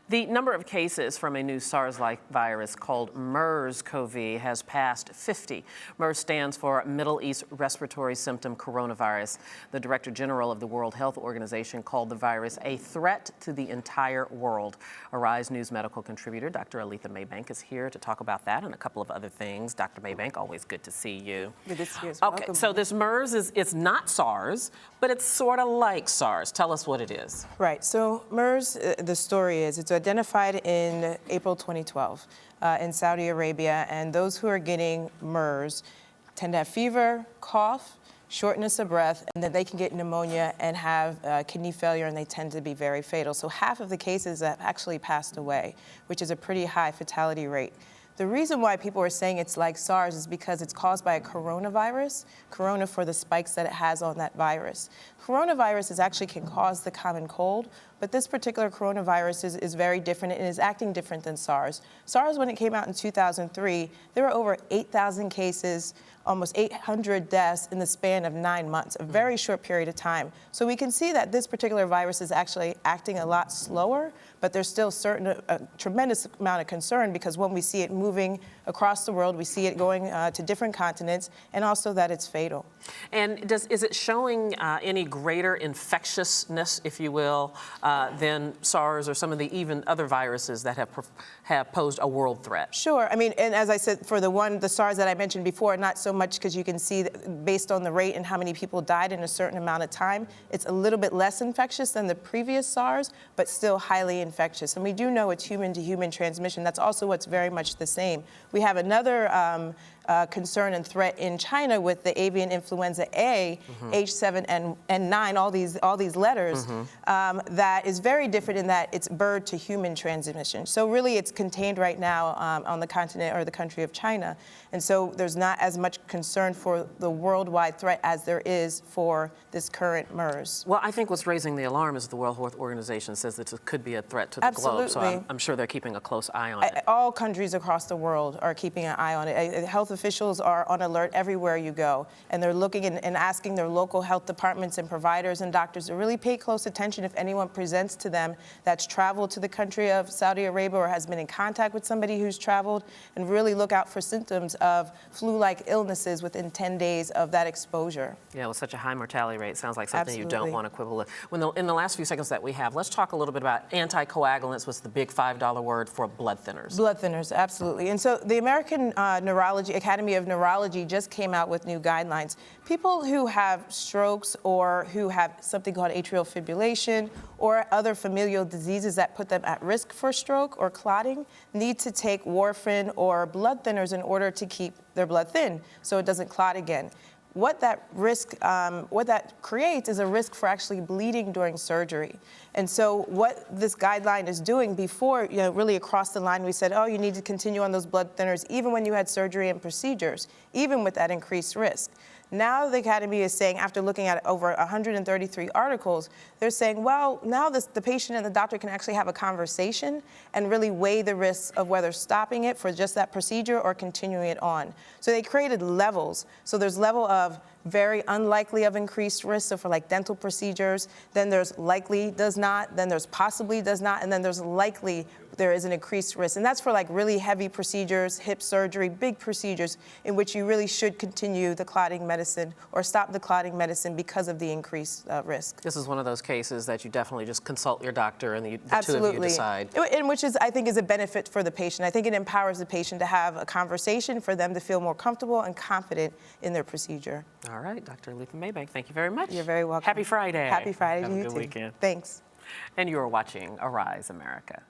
The number of cases from a new SARS-like virus called MERS-CoV has passed 50. MERS stands for Middle East Respiratory Symptom Coronavirus. The Director General of the World Health Organization called the virus a threat to the entire world. Arise News medical contributor Dr. Aletha Maybank is here to talk about that and a couple of other things. Dr. Maybank, always good to see you. Good to see you. Okay, so this MERS it's not SARS, but it's sort of like SARS. Tell us what it is. Right. So MERS, the story is it's identified in April 2012 in Saudi Arabia, and those who are getting MERS tend to have fever, cough, shortness of breath, and then they can get pneumonia and have kidney failure, and they tend to be very fatal. So half of the cases have actually passed away, which is a pretty high fatality rate. The reason why people are saying it's like SARS is because it's caused by a coronavirus, corona for the spikes that it has on that virus. Coronaviruses actually can cause the common cold, but this particular coronavirus is very different and is acting different than SARS. SARS, when it came out in 2003, there were over 8,000 cases, almost 800 deaths in the span of 9 months, a very short period of time. So we can see that this particular virus is actually acting a lot slower, but there's still a tremendous amount of concern because when we see it moving across the world, we see it going to different continents, and also that it's fatal. And is it showing any greater infectiousness, if you will, than SARS or some of the even other viruses that have posed a world threat? Sure. I mean, and as I said, for the SARS that I mentioned before, not so much because you can see that based on the rate and how many people died in a certain amount of time, it's a little bit less infectious than the previous SARS, but still highly infectious. And we do know it's human-to-human transmission. That's also what's very much the same. We have another concern and threat in China with the avian influenza A, H7N9, all these letters, that is very different in that it's bird-to-human transmission. So really it's contained right now on the continent or the country of China. And so there's not as much concern for the worldwide threat as there is for this current MERS. Well, I think what's raising the alarm is the World Health Organization says that it could be a threat to the globe. So I'm sure they're keeping a close eye on it. All countries across the world are keeping an eye on it. Health officials are on alert everywhere you go, and they're looking and asking their local health departments and providers and doctors to really pay close attention if anyone presents to them that's traveled to the country of Saudi Arabia or has been in contact with somebody who's traveled, and really look out for symptoms of flu-like illnesses within 10 days of that exposure. Yeah, with such a high mortality rate, sounds like something you don't want to quibble with. In the last few seconds that we have, let's talk a little bit about anticoagulants, what's the big $5 word for blood thinners. Blood thinners, absolutely. And so the American Academy of Neurology just came out with new guidelines. People who have strokes or who have something called atrial fibrillation or other familial diseases that put them at risk for stroke or clotting need to take warfarin or blood thinners in order to keep their blood thin so it doesn't clot again. What that creates is a risk for actually bleeding during surgery. And so what this guideline is doing before, really across the line, we said, oh, you need to continue on those blood thinners even when you had surgery and procedures, even with that increased risk. Now the Academy is saying, after looking at over 133 articles, they're saying, well, now the patient and the doctor can actually have a conversation and really weigh the risks of whether stopping it for just that procedure or continuing it on. So they created levels. So there's level of very unlikely of increased risk, so for like dental procedures, then there's likely does not, then there's possibly does not, and then there's likely there is an increased risk. And that's for like really heavy procedures, hip surgery, big procedures in which you really should continue the clotting medicine or stop the clotting medicine because of the increased risk. This is one of those cases that you definitely just consult your doctor and the two of you decide. And which is, I think, is a benefit for the patient. I think it empowers the patient to have a conversation for them to feel more comfortable and confident in their procedure. All right, Dr. Aletha Maybank, thank you very much. You're very welcome. Happy Friday. Happy Friday to you too. Have a good too. weekend. Thanks. And you are watching Arise America.